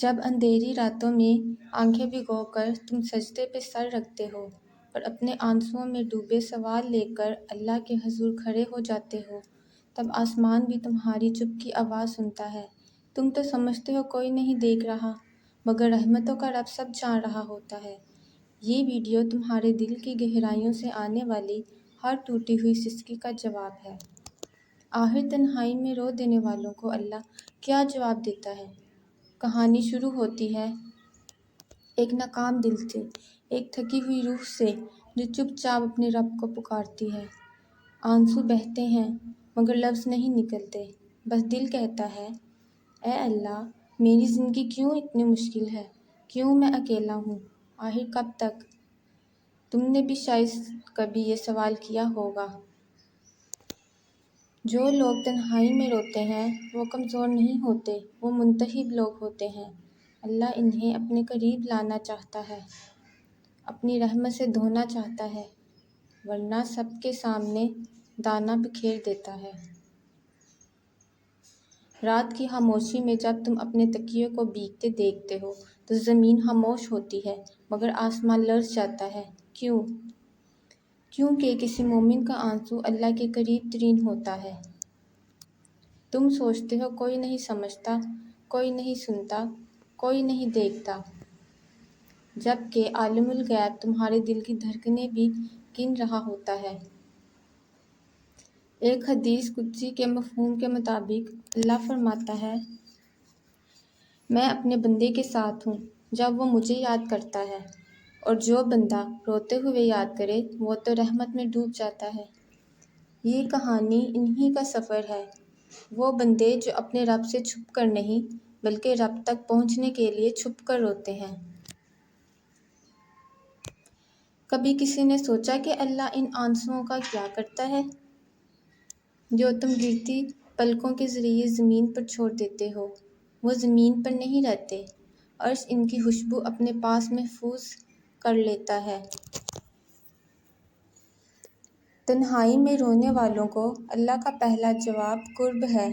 جب اندھیری راتوں میں آنکھیں بھگو کر تم سجدے پہ سر رکھتے ہو اور اپنے آنسوؤں میں ڈوبے سوال لے کر اللہ کے حضور کھڑے ہو جاتے ہو، تب آسمان بھی تمہاری چپ کی آواز سنتا ہے۔ تم تو سمجھتے ہو کوئی نہیں دیکھ رہا، مگر رحمتوں کا رب سب جان رہا ہوتا ہے۔ یہ ویڈیو تمہارے دل کی گہرائیوں سے آنے والی ہر ٹوٹی ہوئی سسکی کا جواب ہے۔ آخر تنہائی میں رو دینے والوں کو اللہ کیا جواب دیتا ہے؟ کہانی شروع ہوتی ہے ایک ناکام دل سے، ایک تھکی ہوئی روح سے جو چپ چاپ اپنے رب کو پکارتی ہے۔ آنسو بہتے ہیں مگر لفظ نہیں نکلتے، بس دل کہتا ہے، اے اللہ، میری زندگی کیوں اتنی مشکل ہے؟ کیوں میں اکیلا ہوں؟ آخر کب تک؟ تم نے بھی شاید کبھی یہ سوال کیا ہوگا۔ جو لوگ تنہائی میں روتے ہیں وہ کمزور نہیں ہوتے، وہ منتخب لوگ ہوتے ہیں۔ اللہ انہیں اپنے قریب لانا چاہتا ہے، اپنی رحمت سے دھونا چاہتا ہے، ورنہ سب کے سامنے دانا بکھیر دیتا ہے۔ رات کی خاموشی میں جب تم اپنے تکیے کو بھیگتے دیکھتے ہو تو زمین خاموش ہوتی ہے مگر آسمان لرز جاتا ہے۔ کیوں؟ کیونکہ کسی مومن کا آنسو اللہ کے قریب ترین ہوتا ہے۔ تم سوچتے ہو کوئی نہیں سمجھتا، کوئی نہیں سنتا، کوئی نہیں دیکھتا، جبکہ عالم الغیب تمہارے دل کی دھڑکنیں بھی گن رہا ہوتا ہے۔ ایک حدیث قدسی کے مفہوم کے مطابق اللہ فرماتا ہے، میں اپنے بندے کے ساتھ ہوں جب وہ مجھے یاد کرتا ہے، اور جو بندہ روتے ہوئے یاد کرے وہ تو رحمت میں ڈوب جاتا ہے۔ یہ کہانی انہی کا سفر ہے، وہ بندے جو اپنے رب سے چھپ کر نہیں بلکہ رب تک پہنچنے کے لیے چھپ کر روتے ہیں۔ کبھی کسی نے سوچا کہ اللہ ان آنسوؤں کا کیا کرتا ہے جو تم گرتی پلکوں کے ذریعے زمین پر چھوڑ دیتے ہو؟ وہ زمین پر نہیں رہتے، عرش ان کی خوشبو اپنے پاس محفوظ کر لیتا ہے۔ تنہائی میں رونے والوں کو اللہ کا پہلا جواب قرب ہے۔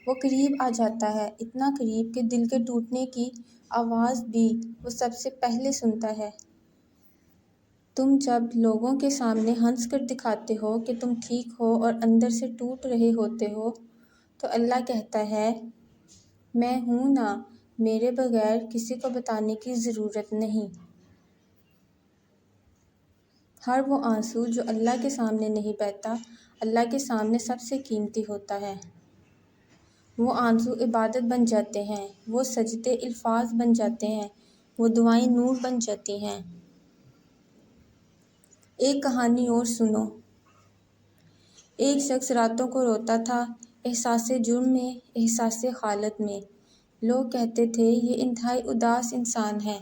وہ قریب آ جاتا ہے، اتنا قریب کہ دل کے ٹوٹنے کی آواز بھی وہ سب سے پہلے سنتا ہے۔ تم جب لوگوں کے سامنے ہنس کر دکھاتے ہو کہ تم ٹھیک ہو اور اندر سے ٹوٹ رہے ہوتے ہو تو اللہ کہتا ہے، میں ہوں نا، میرے بغیر کسی کو بتانے کی ضرورت نہیں۔ ہر وہ آنسو جو اللہ کے سامنے نہیں بہتا، اللہ کے سامنے سب سے قیمتی ہوتا ہے۔ وہ آنسو عبادت بن جاتے ہیں، وہ سجدے الفاظ بن جاتے ہیں، وہ دعائیں نور بن جاتی ہیں۔ ایک کہانی اور سنو۔ ایک شخص راتوں کو روتا تھا، احساس جرم میں، احساس خالت میں۔ لوگ کہتے تھے یہ انتہائی اداس انسان ہے۔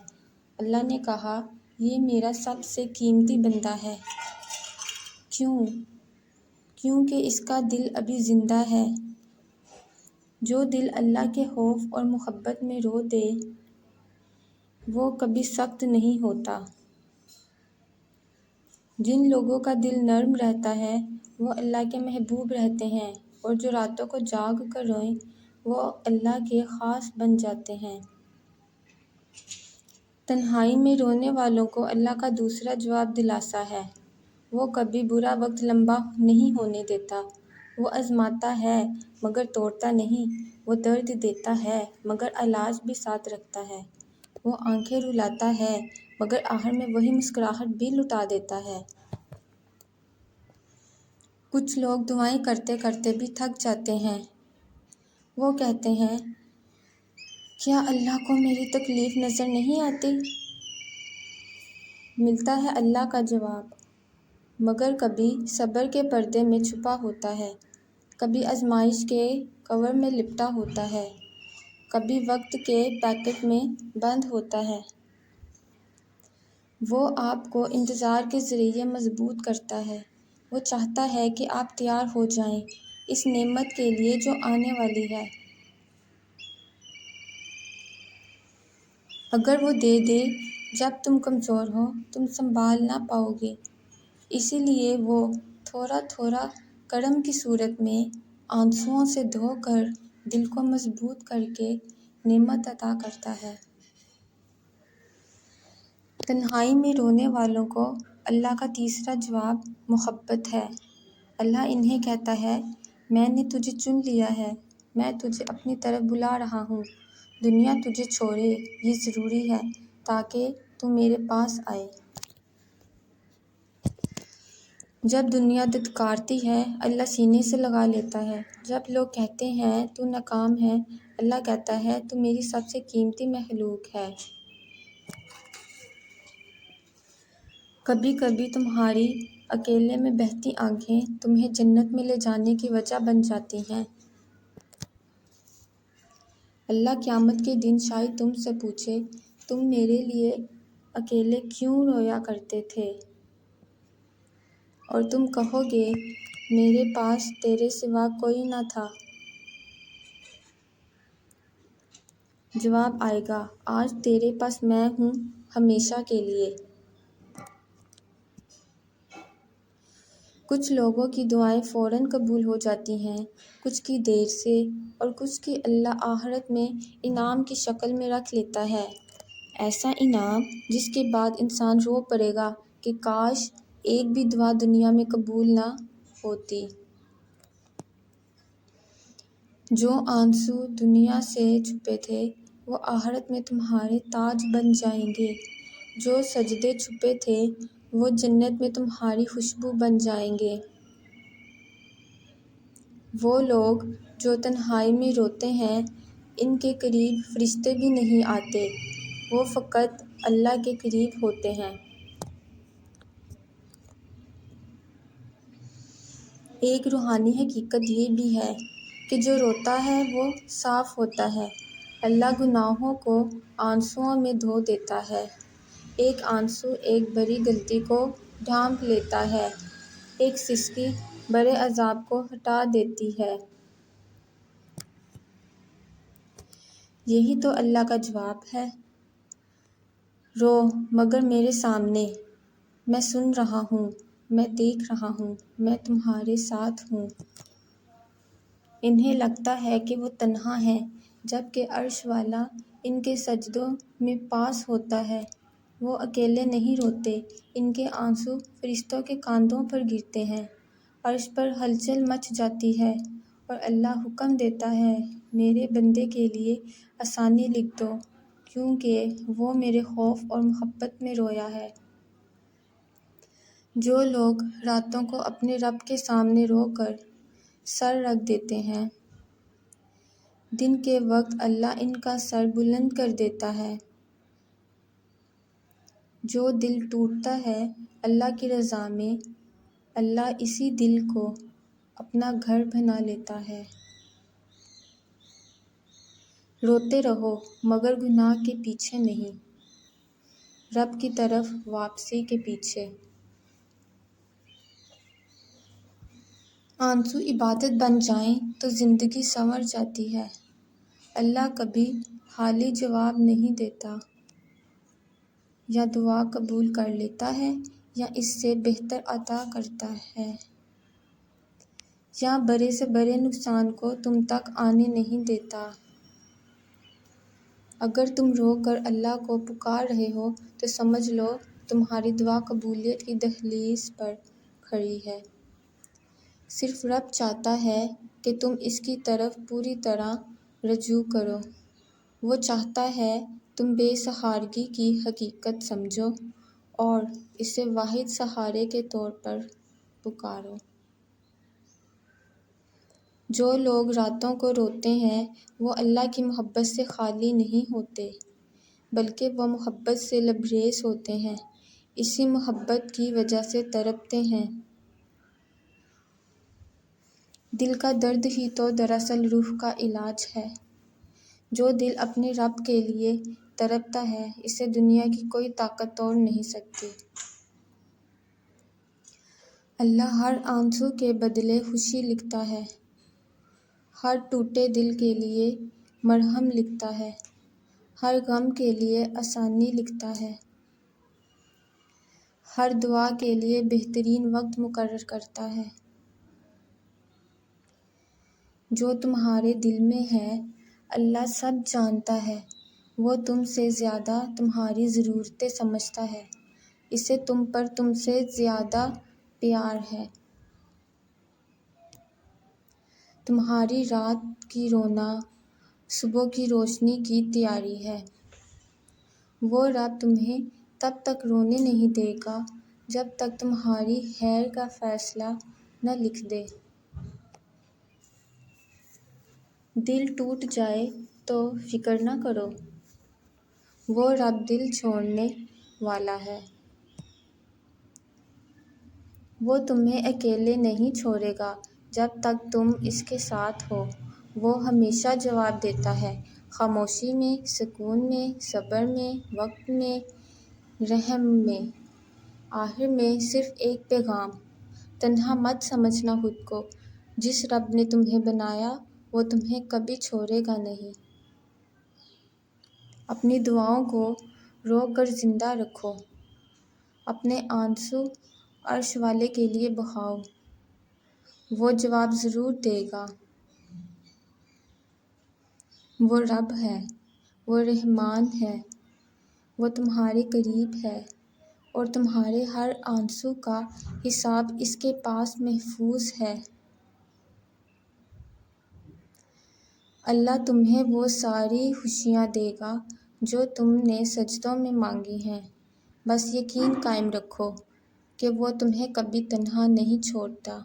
اللہ نے کہا، یہ میرا سب سے قیمتی بندہ ہے۔ کیوں؟ کیونکہ اس کا دل ابھی زندہ ہے۔ جو دل اللہ کے خوف اور محبت میں رو دے وہ کبھی سخت نہیں ہوتا۔ جن لوگوں کا دل نرم رہتا ہے وہ اللہ کے محبوب رہتے ہیں، اور جو راتوں کو جاگ کر روئیں وہ اللہ کے خاص بن جاتے ہیں۔ تنہائی میں رونے والوں کو اللہ کا دوسرا جواب دلاسا ہے۔ وہ کبھی برا وقت لمبا نہیں ہونے دیتا۔ وہ آزماتا ہے مگر توڑتا نہیں، وہ درد دیتا ہے مگر علاج بھی ساتھ رکھتا ہے۔ وہ آنکھیں رلاتا ہے مگر آخر میں وہی مسکراہٹ بھی لٹا دیتا ہے۔ کچھ لوگ دعائیں کرتے کرتے بھی تھک جاتے ہیں۔ وہ کہتے ہیں، کیا اللہ کو میری تکلیف نظر نہیں آتی؟ ملتا ہے اللہ کا جواب، مگر کبھی صبر کے پردے میں چھپا ہوتا ہے، کبھی آزمائش کے کور میں لپٹا ہوتا ہے، کبھی وقت کے پیکٹ میں بند ہوتا ہے۔ وہ آپ کو انتظار کے ذریعے مضبوط کرتا ہے۔ وہ چاہتا ہے کہ آپ تیار ہو جائیں اس نعمت کے لیے جو آنے والی ہے۔ اگر وہ دے دے جب تم کمزور ہو، تم سنبھال نہ پاؤ گے، اسی لیے وہ تھوڑا تھوڑا کرم کی صورت میں آنسوؤں سے دھو کر دل کو مضبوط کر کے نعمت عطا کرتا ہے۔ تنہائی میں رونے والوں کو اللہ کا تیسرا جواب محبت ہے۔ اللہ انہیں کہتا ہے، میں نے تجھے چن لیا ہے، میں تجھے اپنی طرف بلا رہا ہوں۔ دنیا تجھے چھوڑے، یہ ضروری ہے تاکہ تو میرے پاس آئے۔ جب دنیا دھتکارتی ہے، اللہ سینے سے لگا لیتا ہے۔ جب لوگ کہتے ہیں تو ناکام ہے، اللہ کہتا ہے تو میری سب سے قیمتی مخلوق ہے۔ کبھی کبھی تمہاری اکیلے میں بہتی آنکھیں تمہیں جنت میں لے جانے کی وجہ بن جاتی ہیں۔ اللہ قیامت کے دن شاید تم سے پوچھے، تم میرے لیے اکیلے کیوں رویا کرتے تھے؟ اور تم کہو گے، میرے پاس تیرے سوا کوئی نہ تھا۔ جواب آئے گا، آج تیرے پاس میں ہوں ہمیشہ کے لیے۔ کچھ لوگوں کی دعائیں فوراً قبول ہو جاتی ہیں، کچھ کی دیر سے، اور کچھ کی اللہ آخرت میں انعام کی شکل میں رکھ لیتا ہے۔ ایسا انعام جس کے بعد انسان رو پڑے گا کہ کاش ایک بھی دعا دنیا میں قبول نہ ہوتی۔ جو آنسو دنیا سے چھپے تھے وہ آخرت میں تمہارے تاج بن جائیں گے، جو سجدے چھپے تھے وہ جنت میں تمہاری خوشبو بن جائیں گے۔ وہ لوگ جو تنہائی میں روتے ہیں، ان کے قریب فرشتے بھی نہیں آتے، وہ فقط اللہ کے قریب ہوتے ہیں۔ ایک روحانی حقیقت یہ بھی ہے کہ جو روتا ہے وہ صاف ہوتا ہے۔ اللہ گناہوں کو آنسوؤں میں دھو دیتا ہے۔ ایک آنسو ایک بڑی غلطی کو ڈھانپ لیتا ہے، ایک سسکی بڑے عذاب کو ہٹا دیتی ہے۔ یہی تو اللہ کا جواب ہے۔ رو مگر میرے سامنے، میں سن رہا ہوں، میں دیکھ رہا ہوں، میں تمہارے ساتھ ہوں۔ انہیں لگتا ہے کہ وہ تنہا ہیں، جبکہ عرش والا ان کے سجدوں میں پاس ہوتا ہے۔ وہ اکیلے نہیں روتے، ان کے آنسو فرشتوں کے کاندھوں پر گرتے ہیں۔ عرش پر ہلچل مچ جاتی ہے اور اللہ حکم دیتا ہے، میرے بندے کے لیے آسانی لکھ دو، کیونکہ وہ میرے خوف اور محبت میں رویا ہے۔ جو لوگ راتوں کو اپنے رب کے سامنے رو کر سر رکھ دیتے ہیں، دن کے وقت اللہ ان کا سر بلند کر دیتا ہے۔ جو دل ٹوٹتا ہے اللہ کی رضا میں، اللہ اسی دل کو اپنا گھر بنا لیتا ہے۔ روتے رہو مگر گناہ کے پیچھے نہیں، رب کی طرف واپسی کے پیچھے۔ آنسو عبادت بن جائیں تو زندگی سنور جاتی ہے۔ اللہ کبھی خالی جواب نہیں دیتا، یا دعا قبول کر لیتا ہے یا اس سے بہتر عطا کرتا ہے، یا بڑے سے بڑے نقصان کو تم تک آنے نہیں دیتا۔ اگر تم رو کر اللہ کو پکار رہے ہو تو سمجھ لو تمہاری دعا قبولیت کی دہلیز پر کھڑی ہے۔ صرف رب چاہتا ہے کہ تم اس کی طرف پوری طرح رجوع کرو۔ وہ چاہتا ہے تم بے سہارگی کی حقیقت سمجھو اور اسے واحد سہارے کے طور پر پکارو۔ جو لوگ راتوں کو روتے ہیں وہ اللہ کی محبت سے خالی نہیں ہوتے، بلکہ وہ محبت سے لبریز ہوتے ہیں، اسی محبت کی وجہ سے تڑپتے ہیں۔ دل کا درد ہی تو دراصل روح کا علاج ہے۔ جو دل اپنے رب کے لیے تڑپتا ہے اسے دنیا کی کوئی طاقت توڑ نہیں سکتی۔ اللہ ہر آنسو کے بدلے خوشی لکھتا ہے، ہر ٹوٹے دل کے لیے مرہم لکھتا ہے، ہر غم کے لیے آسانی لکھتا ہے، ہر دعا کے لیے بہترین وقت مقرر کرتا ہے۔ جو تمہارے دل میں ہے اللہ سب جانتا ہے، وہ تم سے زیادہ تمہاری ضرورتیں سمجھتا ہے، اسے تم سے زیادہ پیار ہے۔ تمہاری رات کی رونا صبح کی روشنی کی تیاری ہے۔ وہ رب تمہیں تب تک رونے نہیں دے گا جب تک تمہاری خیر کا فیصلہ نہ لکھ دے۔ دل ٹوٹ جائے تو فکر نہ کرو، وہ رب دل چھوڑنے والا ہے۔ وہ تمہیں اکیلے نہیں چھوڑے گا جب تک تم اس کے ساتھ ہو۔ وہ ہمیشہ جواب دیتا ہے، خاموشی میں، سکون میں، صبر میں، وقت میں، رحم میں۔ آخر میں صرف ایک پیغام، تنہا مت سمجھنا خود کو۔ جس رب نے تمہیں بنایا وہ تمہیں کبھی چھوڑے گا نہیں۔ اپنی دعاؤں کو روک کر زندہ رکھو، اپنے آنسو عرش والے کے لیے بہاؤ، وہ جواب ضرور دے گا۔ وہ رب ہے، وہ رحمان ہے، وہ تمہارے قریب ہے، اور تمہارے ہر آنسو کا حساب اس کے پاس محفوظ ہے۔ اللہ تمہیں وہ ساری خوشیاں دے گا جو تم نے سجدوں میں مانگی ہیں۔ بس یقین قائم رکھو کہ وہ تمہیں کبھی تنہا نہیں چھوڑتا۔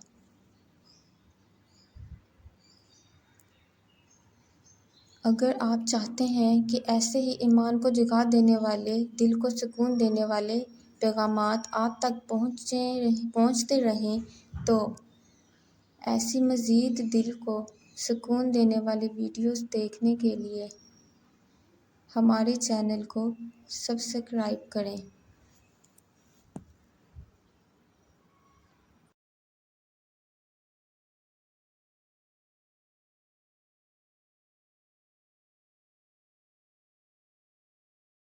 اگر آپ چاہتے ہیں کہ ایسے ہی ایمان کو جگا دینے والے، دل کو سکون دینے والے پیغامات آپ تک پہنچتے رہیں تو ایسی مزید دل کو سکون دینے والی ویڈیوز دیکھنے کے لیے ہمارے چینل کو سبسکرائب کریں۔